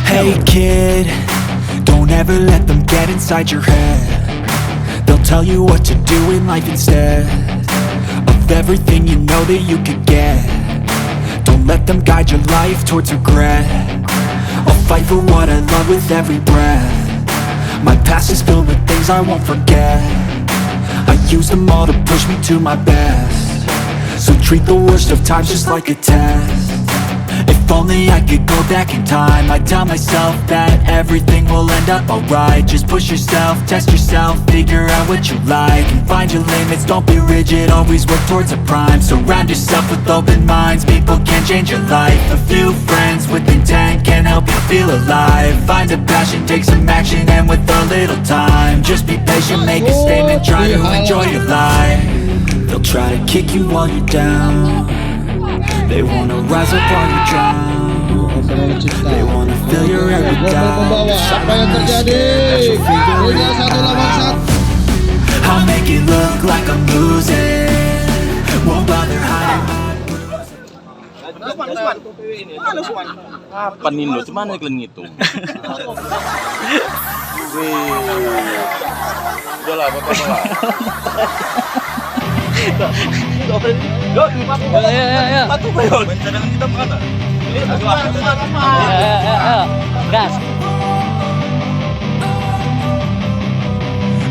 Hey kid, don't ever let them get inside your head. They'll tell you what to do in life instead of everything you know that you could get. Don't let them guide your life towards regret. I'll fight for what I love with every breath. My past is filled with things I won't forget. I use them all to push me to my best. So treat the worst of times just like a test. If only I could go back in time, I'd tell myself that everything will end up alright. Just push yourself, test yourself, figure out what you like, and find your limits, don't be rigid, always work towards a prime. Surround yourself with open minds, people can change your life. A few friends with intent can help you feel alive. Find a passion, take some action, and with a little time, just be patient, make a statement, try to enjoy your life. They'll try to kick you while you're down. They wanna rise up while you drown. They wanna fill your every doubt. Apa yang terjadi? Ini 1 lawan 1. I'll make it look like I'm losing. Won't bother hiding. Kapan Indo? Cuman kalian ngitung. Udahlah, potong lah. Cadangan kita mana? Gas.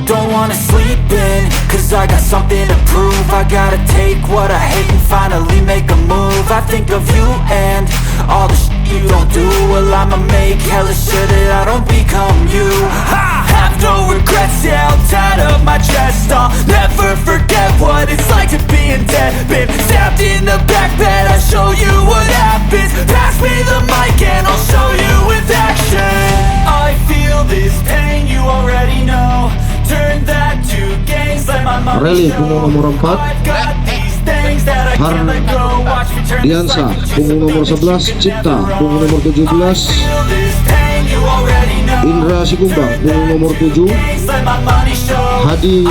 Don't wanna sleep in, cause I got something to prove. I gotta take what I hate and finally make a move. I think of you and all the shit you don't do. Well, I'ma make hella sure that I don't become you. I have no regrets, yeah, I'll tie up my chest. I'll never forget what it's like to be in debt. Been stabbed in the back bed, I'll show you what happens. Pass me the mic and I'll show you with action. I feel this pain, you already know. Turn that to gains, let my money Rally show. punggung nomor 4, I've got these things that I can't let go. Watch me turn this Diansa life into punggung nomor 11, Cipta punggung nomor 17, feel this pain, you already know. Indra Sikumbang punggung nomor 7, Let my money show. Hadi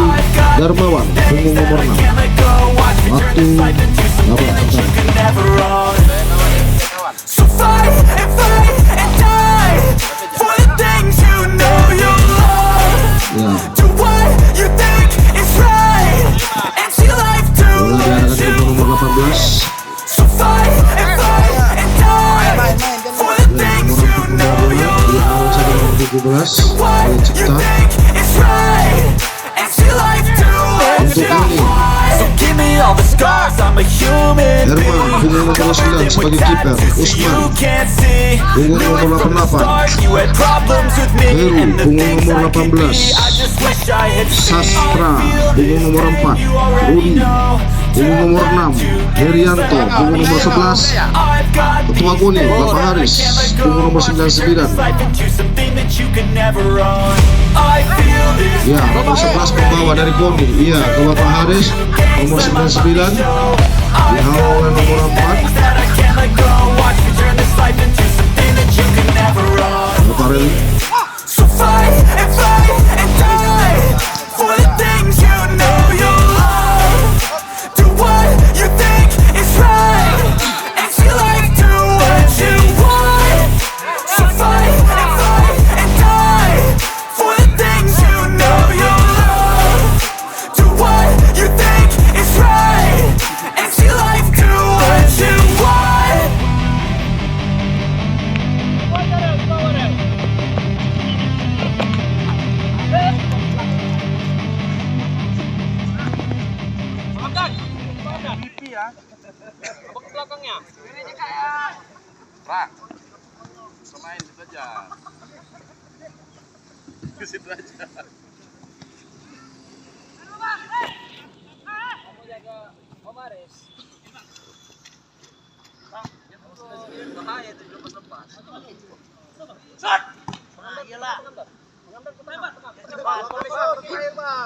Darmawan punggung nomor 6. Can't let go. Watch me turn this Waktu life into something that you can never own. So fight and die for the things you know you love. Ya, Do what you think is right and see life do bola what diarahkan ke you nomor 18, So fight and die for the things you know you di awal saja nomor 17 what oleh you Cipta. think is right and see life do what Untuk you ini want. So give me all the scars, I'm a human Herman being. punggung nomor 9 sebagai kiper, You Usman can't see. punggung nomor 88, You had problems with me Heru and the punggung things I nomor could be. 18, I just wish I had Sastra punggung nomor 4, Rudi punggung nomor 6, Herianto punggung nomor 11, Ketua Goni Bapak Haris punggung nomor 99. Ya, nomor 11 pembawa dari Goni, iya, ke Bapak Haris nomor 99, dihalau oleh nomor 4 Bapak Reli. So fight and die for the things you know you love. Do what you think is right and see life do what you want. So fight and die for the things you know you love. Do what you think is right and see life do what you want. Rak, semain situ aja. Ke situ aja. Bahaya itu lepas-lepas. Iyalah.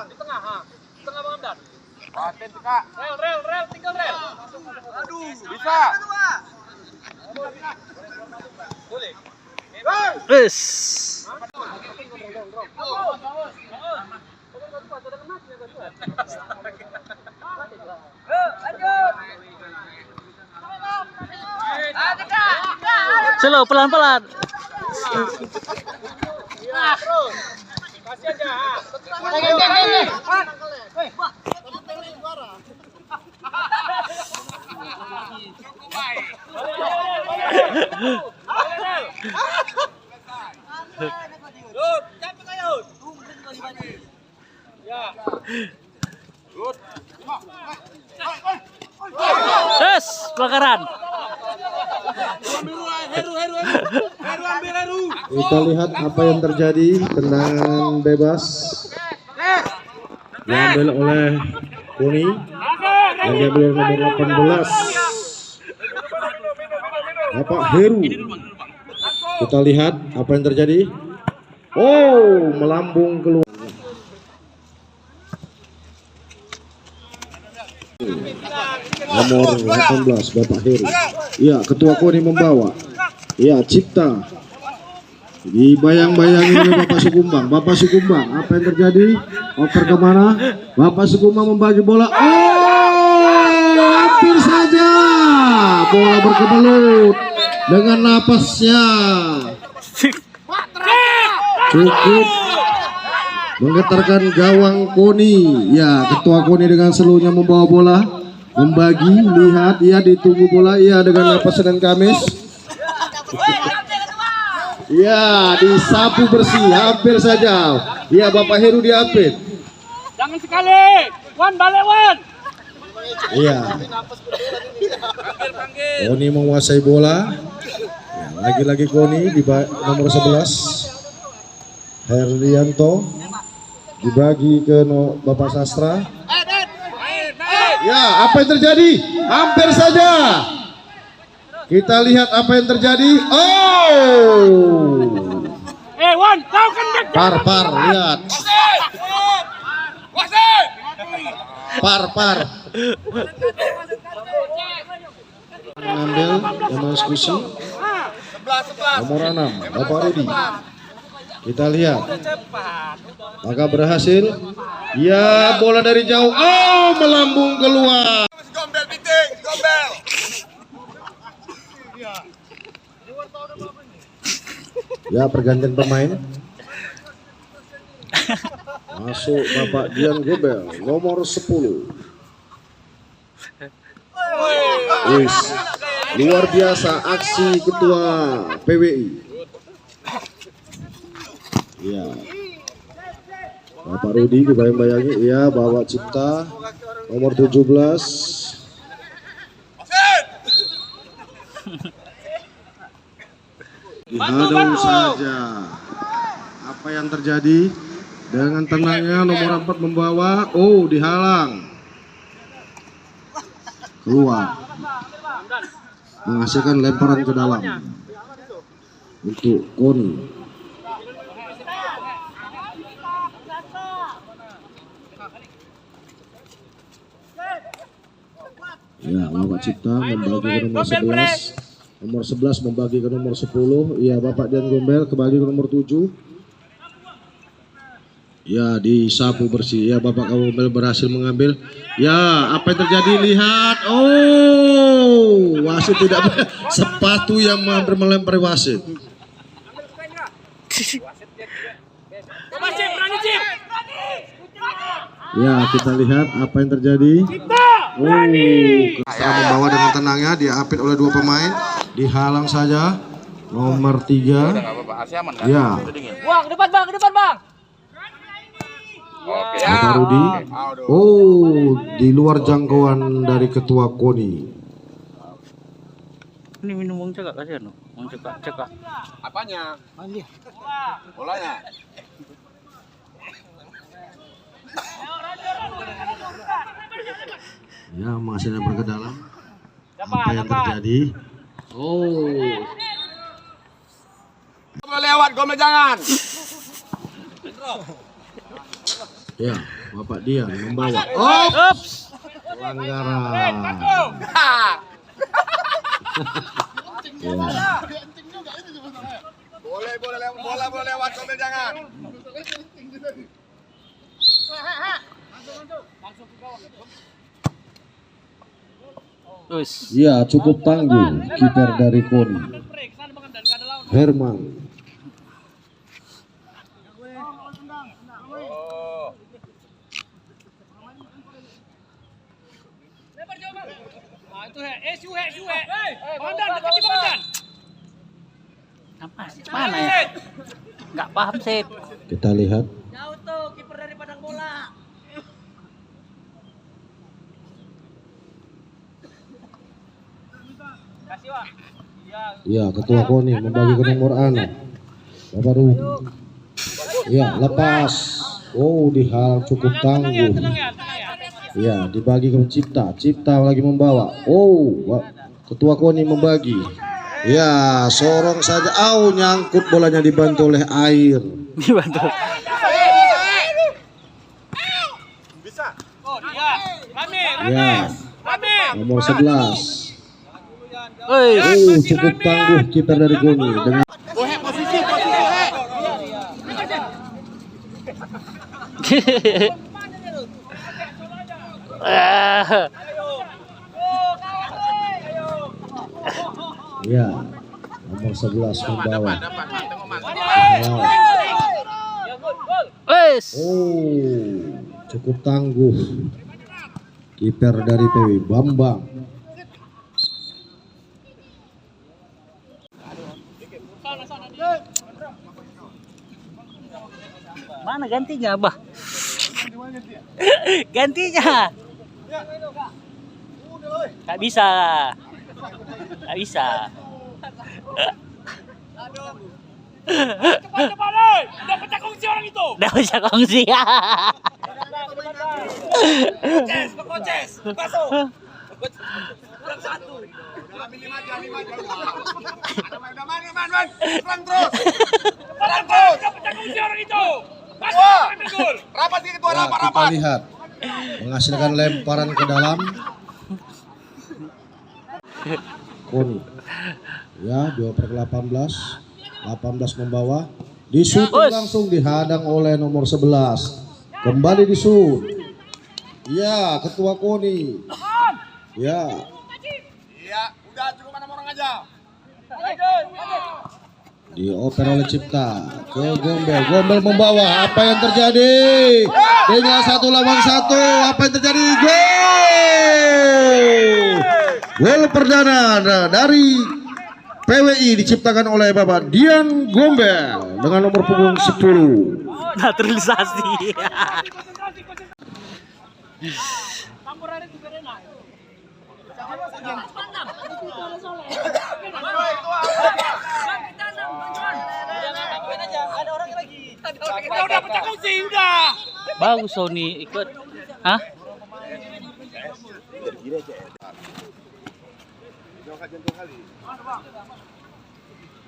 Di tengah, ha. Di tengah Bang Hamdan. Paten tuh, Kak. Rel, tinggal rel. Aduh, Bisa. boleh. Terus. Slow, pelan-pelan. Iya, terus. Kasih aja. Terus pelanggaran. Kita lihat apa yang terjadi. Tendangan bebas diambil oleh Koni yang diambil oleh nomor 18 Bapak Heru. Kita lihat apa yang terjadi. Oh, melambung keluar. Nomor 18 Bapak Heru. Ya, Ketua Koni membawa. Ya, Cipta. Dibayang-bayangi oleh Bapak Sukumbang. Bapak Sukumbang, apa yang terjadi? Oper kemana? Bapak Sukumbang membagi bola. Oh, hampir saja. Bola berkebelut dengan napasnya. Cukup menggetarkan gawang Koni. Ya, Ketua Koni dengan seluruhnya membawa bola, membagi. Lihat, ia ditunggu bola, ia dengan napas Senin Kamis. Ya, disapu bersih, hampir saja. Ya, Bapak Heru diapit. Jangan sekali. Wan, balik Wan. Iya. Koni menguasai bola. Ya, lagi-lagi Koni di nomor 11. Herlianto dibagi ke Bapak Sastra. Ya, apa yang terjadi? Hampir saja. Kita lihat apa yang terjadi. Oh, Wan, kau kan par, lihat. Par. Mengambil nomor diskusi. Nomor 6, Bapak Rudi. Kita lihat. Maka berhasil. Ya, bola dari jauh. Oh, melambung keluar. Ya, pergantian pemain. Masuk Bapak Dian Gombel, nomor 10. Wis, luar biasa aksi Ketua PWI. Ya, Bapak Rudi dibayang-bayangi. Ya, bawa Cipta, nomor 17. Dihadang saja. Apa yang terjadi? Dengan tenangnya nomor 4 membawa. Oh, dihalang. Keluar. Menghasilkan lemparan ke dalam. Untuk Koni. Ya, Bapak Cipta membagi ke nomor 11. Nomor 11 membagi ke nomor 10. Ya, Bapak Dian Gombel kembali ke nomor 7. Ya, disapu bersih. Ya, Bapak Gombel berhasil mengambil. Ya, apa yang terjadi? Lihat. Oh, wasit tidak sepatu yang hampir melempari wasit. Ya, kita lihat apa yang terjadi. Oh, Kestra membawa dengan tenangnya, diapit oleh dua pemain, dihalang saja. Nomor 3. Ya. Bang, ke depan bang. Bapak Rudi. Oh, di luar jangkauan dari Ketua Koni. Ini minum uang cekak kasihan loh. Uang cekak. Apanya? Bolanya. Ya, masih yang ke dalam. Apa yang terjadi? Oh. Lewat, Gombel jangan. Ya, Bapak Dian membawa. Oh, pelanggaran. Ya. Boleh lewat, Gombel jangan. Terus. Ya, cukup tangguh kiper dari Koni. Herman. Apa? Mana ya? Nggak paham sih. Kita lihat. Jauh tuh kiper dari padang bola. Ya, ketua KONI membagi ke nomor 6. Bapak Ruh. Ya, lepas. Oh, dihalang cukup tangguh. Ya, dibagi ke Cipta. Cipta lagi membawa. Oh, ketua KONI membagi. Ya, sorong saja. Oh, nyangkut bolanya, dibantu oleh air. Dibantu. Ya, nomor 11. Woi. Oh, cukup tangguh kiper dari KONI dengan ya, nomor 11 membawa. Wes. Oh, cukup tangguh kiper dari PW Bambang. Mana gantinya, Bah? Gantinya. Gak bisa. Gak bisa. Cepat, oi. Udah pecah kongsi orang itu. Udah bisa kongsi. Koces. Masuk. Kurang satu. Lima aja. Udah man. Serang terus. Udah pecah kongsi orang itu. Masuk, ambil gol. Rapat ini ketua, Ya, kita rapat. lihat menghasilkan lemparan ke dalam. KONI. Ya, 2/18. 18 membawa. Disut langsung dihadang oleh nomor 11. Kembali disut. Ya, ketua KONI. Ya. Iya, udah cukup mana orang aja. Dioper oleh Cipta ke Gombel. Gombel membawa. Apa yang terjadi? Dengan 1 lawan 1. Apa yang terjadi? Gol! Gol perdana dari PWI diciptakan oleh Bapak Dian Gombel dengan nomor punggung 10. Naturalisasi. Udah pecah kongsi, udah. Bagus Sony ikut. Hah?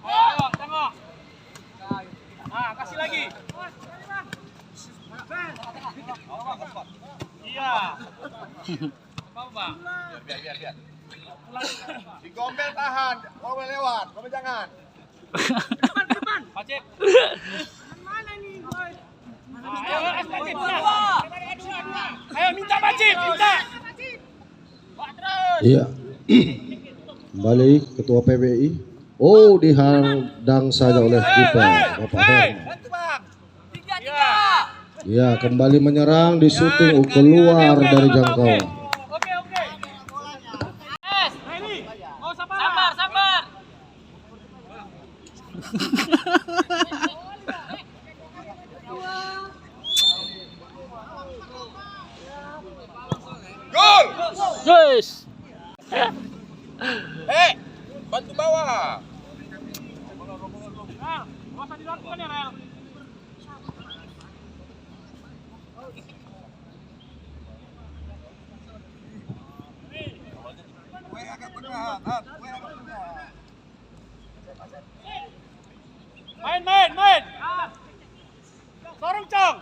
Ayo, tengok. Kasih lagi. Iya. Bang. Biar. Si Gombel tahan, Gombel lewat, Gombel jangan. Depan. Pacip. Mana nih, boy? Ayo minta Pacip, minta. Iya. Kembali ketua PWI. Oh, dihadang saja oleh kiper Bapak Herman. Bantu, Bang. 3. Ya, kembali menyerang di syuting keluar dari jangkauan. Oke. Ini. Oh, sabar. Gol! Yes. Bantu bawa. Masa dilakukan ya, Rel? Main. Sorong, Cong.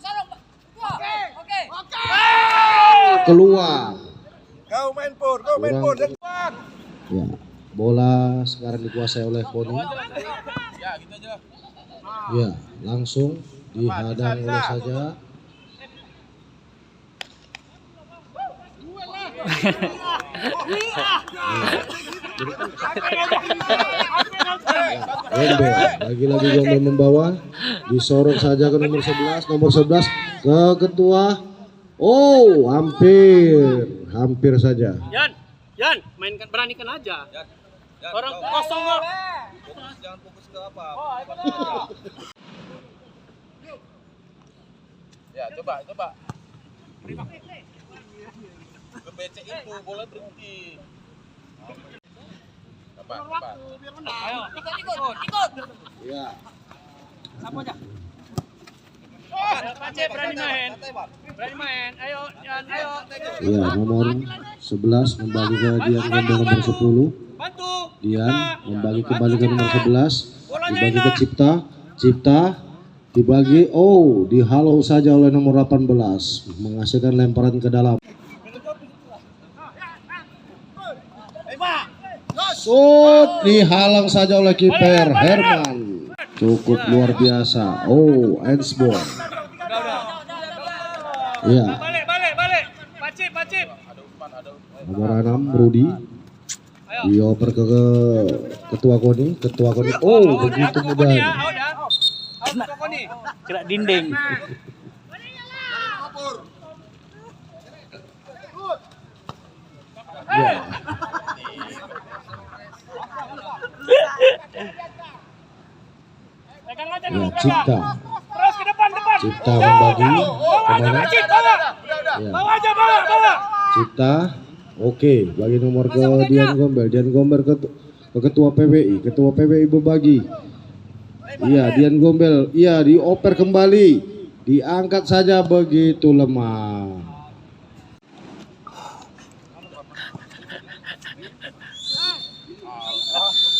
Sorong. Oke. Keluar. Kau main pur. Ya, bola sekarang dikuasai oleh KONI. Ya, gitu aja. Ya, langsung dihadang oleh saja. Gombel, lagi-lagi Gombel membawa, disorot saja ke nomor 11 ke ketua. Oh, hampir saja. Yan, mainkan beranikan aja. Orang kosong kok. Jangan fokus ke apa. Ya, coba. Ke BC itu bola berhenti. Coba. Ayo, ikut. Ya. Sapu aja. Pace berani main. Ayo, Yan, ayo. Ya, nomor 11 membagi ke Dian Gombel nomor 10. Bantu. Dian membagi kembali ke nomor 11. Dibagi ke Cipta dibagi, dihalau saja oleh nomor 18, menghasilkan lemparan ke dalam. Shoot dihalang saja oleh kiper Herman. Cukup luar biasa. Handsball. Ya. Balik. Pacip. Nomor 6 Rudi dioper ke ketua Koni. Begitu mudah. Kena dinding. Ya. Ya, Cipta Terus ke depan. Cipta membagi kemana? Ya. Bawa. Cipta, oke, bagi nomor ke Dian Gombel ke ketua PBI berbagi. Iya, Dian Gombel, dioper kembali, diangkat saja, begitu lemah.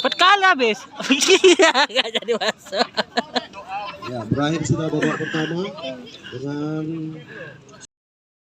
Petkala habis. Gak jadi masuk. Ya, berakhir sudah babak pertama dengan